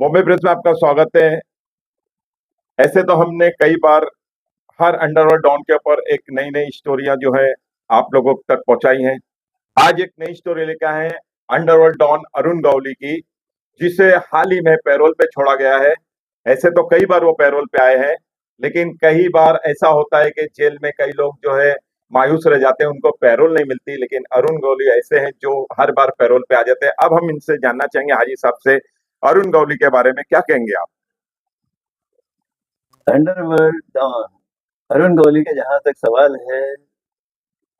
Bombay press में आपका स्वागत है। ऐसे तो हमने कई बार हर अंडरवर्ल्ड डॉन के ऊपर एक नई-नई स्टोरियाँ जो है आप लोगों तक पहुँचाई हैं। आज एक नई स्टोरी लेके आए हैं अंडरवर्ल्ड डॉन अरुण गौली की, जिसे हाल ही में पैरोल पे छोड़ा गया है। ऐसे तो कई बार वो पैरोल पे आए हैं, लेकिन कई बार ऐसा होता है कि जेल में कई लोग जो है मायूस रह जाते हैं, उनको पैरोल नहीं मिलती, लेकिन अरुण गौली ऐसे हैं जो हर बार पैरोल पे आ जाते हैं। अब हम इनसे जानना चाहेंगे हाजी साहब से, अरुण गौली के बारे में क्या कहेंगे आप? अंडरवर्ल्ड डॉन अरुण गौली का जहां तक सवाल है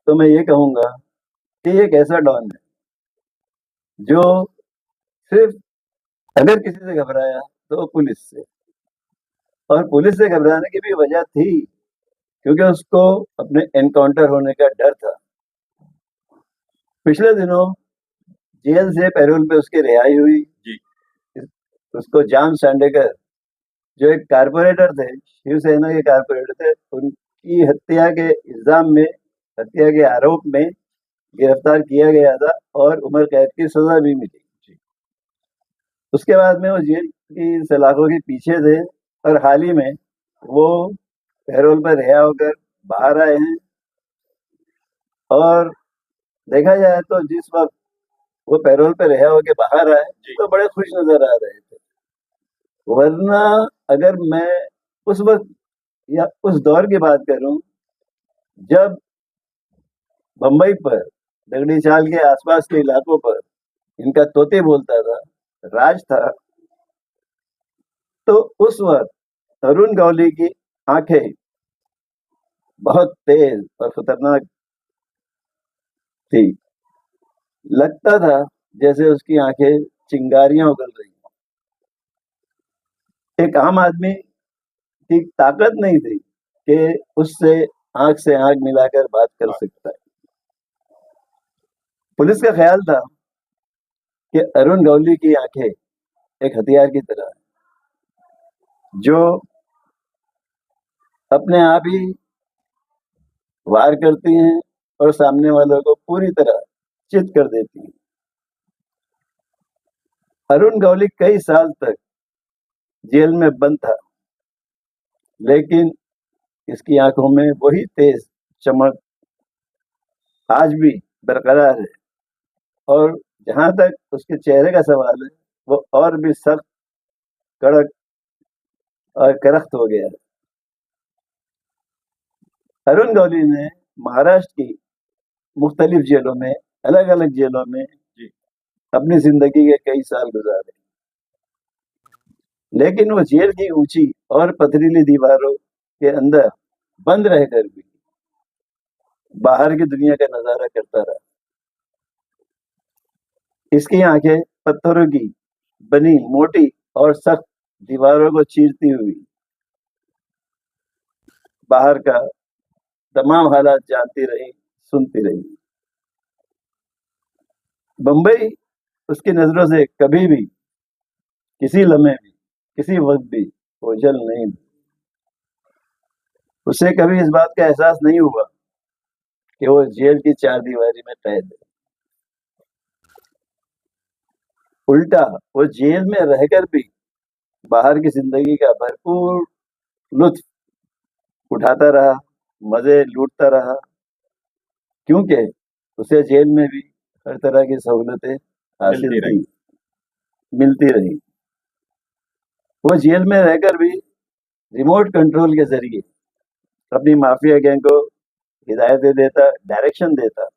तो मैं ये कहूंगा कि एक ऐसा डॉन है जो सिर्फ अगर किसी से घबराया तो पुलिस से, और पुलिस से घबराने की भी वजह थी क्योंकि उसको अपने एनकाउंटर होने का डर था। पिछले दिनों जेल से पैरोल पे उसकी रिहाई हुई। जी। उसको जाम सांडेकर जो एक कारपोरेटर थे, शिवसेना के कारपोरेटर थे, उनकी हत्या के इल्जाम में, हत्या के आरोप में गिरफ्तार किया गया था और उम्र कैद की सजा भी मिली। उसके बाद में वो जेल की सलाखों के पीछे थे और हाल ही में वो पैरोल पर रिहा होकर बाहर आए हैं। और देखा जाए तो जिस वक्त वो पैरोल पर रिहा होकर बाहर आए तो बड़े खुश नजर आ रहे थे। वरना अगर मैं उस वक्त या उस दौर की बात करूं जब बम्बई पर, दगड़ी चाल के आसपास के इलाकों पर इनका तोते बोलता था, राज था, तो उस वक्त अरुण गौली की आंखें बहुत तेज और खतरनाक थी। लगता था जैसे उसकी आंखें चिंगारियां उगल रही हैं। एक आम आदमी की ताकत नहीं थी कि उससे आंख से आंख मिलाकर बात कर सकता है। पुलिस का ख्याल था कि अरुण गौली की आंखें एक हथियार की तरह है, जो अपने आप ही वार करती हैं और सामने वालों को पूरी तरह चित कर देती हैं। अरुण गौली कई साल तक जेल में बंद था, लेकिन इसकी आंखों में वही तेज चमक आज भी बरकरार है। और जहां तक उसके चेहरे का सवाल है, वो और भी सख्त, कड़क और करख्त हो गया है। अरुण गौली ने महाराष्ट्र की मुख्तलिफ जेलों में, अलग अलग जेलों में अपनी जिंदगी के कई साल गुजारे, लेकिन वो जेल की ऊंची और पथरीली दीवारों के अंदर बंद रहकर भी बाहर की दुनिया का नजारा करता रहा। इसकी आंखें पत्थरों की बनी मोटी और सख्त दीवारों को चीरती हुई बाहर का तमाम हालात जानती रही, सुनती रही। बम्बई उसकी नजरों से कभी भी, किसी लम्हे भी, किसी वक्त भी ओझल नहीं। उसे कभी इस बात का एहसास नहीं हुआ कि वो जेल की चार दीवारी में कैद है। उल्टा वो जेल में रहकर भी बाहर की जिंदगी का भरपूर लुत्फ उठाता रहा, मजे लूटता रहा, क्योंकि उसे जेल में भी हर तरह की सहूलतें हासिल थी, मिलती रही। वो जेल में रहकर भी रिमोट कंट्रोल के जरिए अपनी माफिया गैंग को हिदायतें देता, डायरेक्शन देता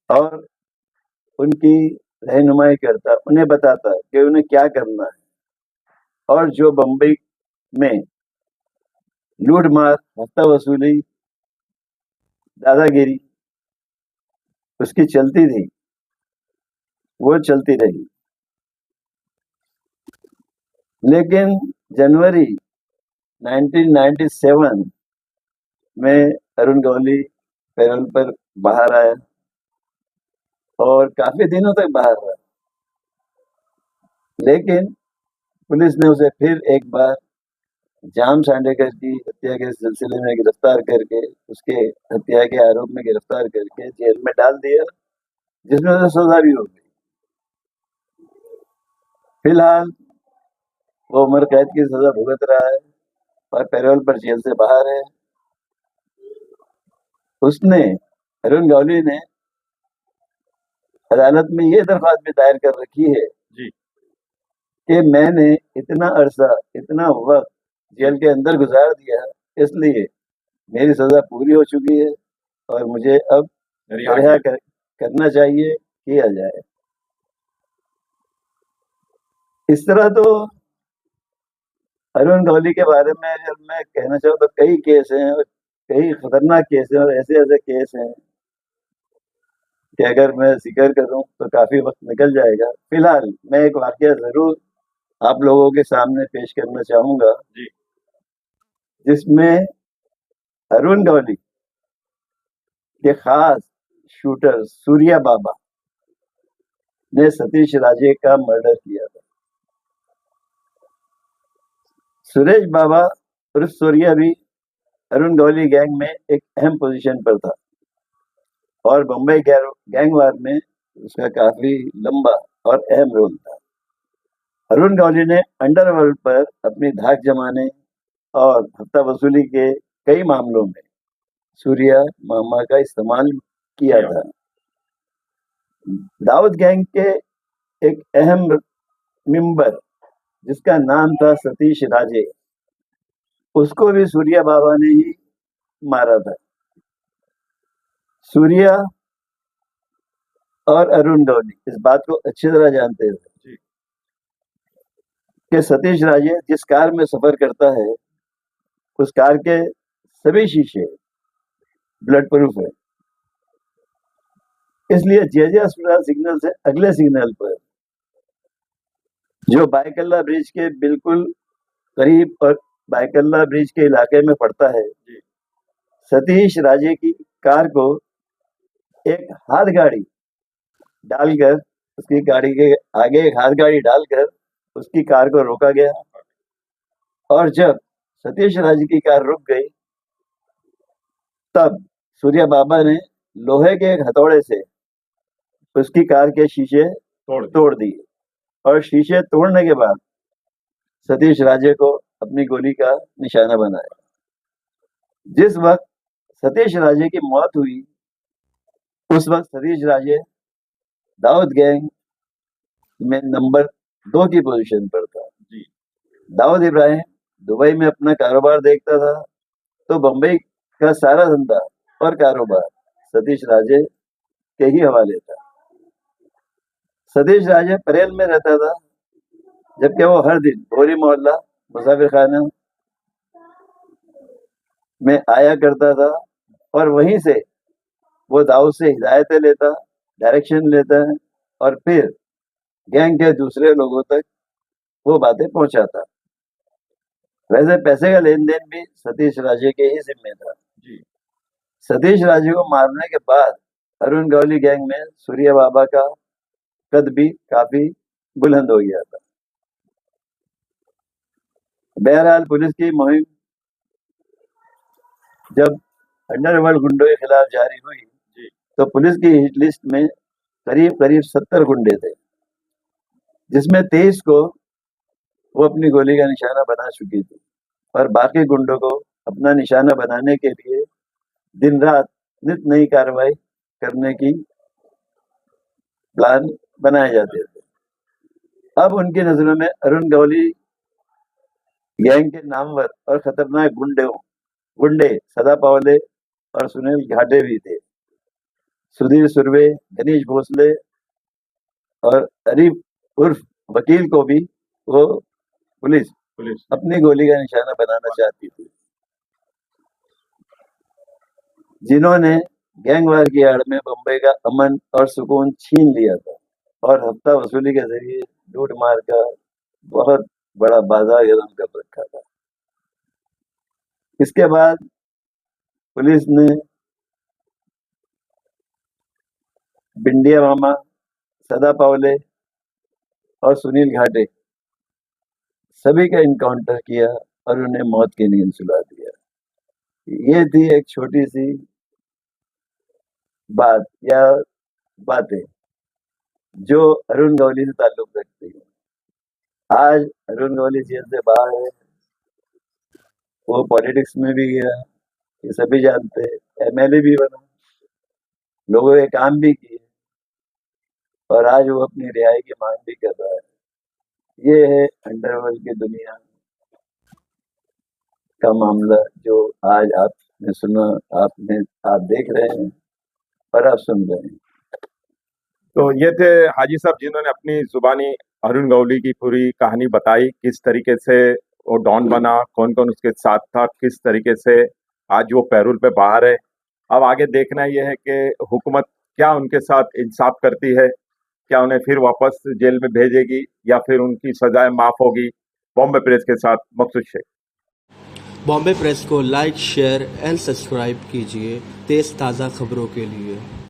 और उनकी रहनुमाई करता, उन्हें बताता कि उन्हें क्या करना है। और जो बम्बई में लूट मार, हफ्ता वसूली, दादागिरी उसकी चलती थी, वो चलती रही। लेकिन जनवरी 1997 में अरुण गौली पैरोल पर बाहर आया और काफी दिनों तक बाहर रहा, लेकिन पुलिस ने उसे फिर एक बार जाम सांडेकर की हत्या के सिलसिले में गिरफ्तार करके, उसके हत्या के आरोप में गिरफ्तार करके जेल में डाल दिया, जिसमें उसे सजा भी हो गई। फिलहाल वो उम्र कैद की सजा भुगत रहा है और पैरोल पर जेल से बाहर है। उसने, अरुण गौली ने, अदालत में ये दरख्वास्त भी दायर कर रखी है जी कि मैंने इतना अरसा, इतना वक्त जेल के अंदर गुजार दिया, इसलिए मेरी सजा पूरी हो चुकी है और मुझे अब रिहा करना चाहिए, किया जाए। इस तरह तो अरुण गौली के बारे में अगर मैं कहना चाहूँ तो कई केस हैं और कई खतरनाक केस हैं और ऐसे ऐसे केस हैं कि अगर मैं जिक्र करूं तो काफी वक्त निकल जाएगा। फिलहाल मैं एक वाकया जरूर आप लोगों के सामने पेश करना चाहूंगा जी जिसमें अरुण गौली के खास शूटर सूर्या बाबा ने सतीश राजे का मर्डर किया था। सुरेश बाबा उर्फ सूर्या भी अरुण गौली गैंग में एक अहम पोजीशन पर था और बम्बई गैंग वार में उसका काफी लंबा और अहम रोल था। अरुण गौली ने अंडरवर्ल्ड पर अपनी धाक जमाने और हफ्ता वसूली के कई मामलों में सूर्या मामा का इस्तेमाल किया था। दाऊद गैंग के एक अहम मेंबर जिसका नाम था सतीश राजे, उसको भी सूर्या बाबा ने ही मारा था। सूर्या और अरुण गौली इस बात को अच्छी तरह जानते थे कि सतीश राजे जिस कार में सफर करता है उस कार के सभी शीशे ब्लड प्रूफ है, इसलिए जेजे अस्पताल सिग्नल से अगले सिग्नल पर जो बायकल्ला ब्रिज के बिल्कुल करीब और बायकल्ला ब्रिज के इलाके में पड़ता है, सतीश राजे की कार को एक हाथ गाड़ी डालकर, उसकी गाड़ी के आगे एक हाथ गाड़ी डालकर उसकी कार को रोका गया और जब सतीश राजे की कार रुक गई तब सूर्या बाबा ने लोहे के एक हथौड़े से उसकी कार के शीशे तोड़ दिए और शीशे तोड़ने के बाद सतीश राजे को अपनी गोली का निशाना बनाया। जिस वक्त सतीश राजे की मौत हुई उस वक्त सतीश राजे दाऊद गैंग में नंबर 2 की पोजीशन पर था। दाऊद इब्राहिम दुबई में अपना कारोबार देखता था तो बम्बई का सारा धंधा और कारोबार सतीश राजे के ही हवाले था। सतीश राजे परेल में रहता था जबकि वो हर दिन भोरी मोहल्ला मुसाफिर खाना में आया करता था और वहीं से वो दाऊद से हिदायतें लेता, डायरेक्शन लेता है और फिर गैंग के दूसरे लोगों तक वो बातें पहुंचाता। वैसे पैसे का लेन देन भी सतीश राजे के ही जिम्मे था। सतीश राजे को मारने के बाद अरुण गौली गैंग में सूर्या बाबा का कद भी काफी बुलंद हो गया था। बहरहाल पुलिस की मुहिम जब अंडरवर्ल्ड गुंडों के खिलाफ जारी हुई तो पुलिस की हिट लिस्ट में करीब करीब 70 गुंडे थे जिसमें 23 को वो अपनी गोली का निशाना बना चुकी थी और बाकी गुंडों को अपना निशाना बनाने के लिए दिन रात नित नई कार्रवाई करने की प्लान बनाए जाते थे। अब उनकी नजरों में अरुण गौली गैंग के नामवर और खतरनाक गुंडे सदा पावले और सुनील घाटे भी थे। सुधीर सुरवे, गणेश भोसले और अरीफ उर्फ वकील को भी वो पुलिस अपनी गोली का निशाना बनाना चाहती थी, जिन्होंने गैंगवार की आड़ में बम्बई का अमन और सुकून छीन लिया था और हफ्ता वसूली के जरिए लूट मार का बहुत बड़ा बाजार गरम कर रखा था। इसके बाद पुलिस ने बिंडिया मामा, सदा पावले और सुनील घाटे सभी का इनकाउंटर किया और उन्हें मौत की नींद सुला दिया। ये थी एक छोटी सी बात या बातें जो अरुण गौली से ताल्लुक रखती है। आज अरुण गौली जेल से बाहर है, वो पॉलिटिक्स में भी गया, ये सभी जानते हैं, एमएलए भी बना, लोगों के काम भी किए, और आज वो अपनी रिहाई की मांग भी कर रहा है। ये है अंडरवर्ल्ड की दुनिया का मामला, जो आज आपने सुना, आप देख रहे हैं और आप सुन रहे हैं। तो ये थे हाजी साहब जिन्होंने अपनी जुबानी अरुण गौली की पूरी कहानी बताई, किस तरीके से वो डॉन बना, कौन कौन उसके साथ था, किस तरीके से आज वो पैरोल पे बाहर है। अब आगे देखना यह है कि हुकूमत क्या उनके साथ इंसाफ करती है, क्या उन्हें फिर वापस जेल में भेजेगी या फिर उनकी सजाएं माफ होगी। बॉम्बे प्रेस के साथ मकसूद शेख। बॉम्बे प्रेस को लाइक, शेयर एंड सब्सक्राइब कीजिए तेज़ ताज़ा खबरों के लिए।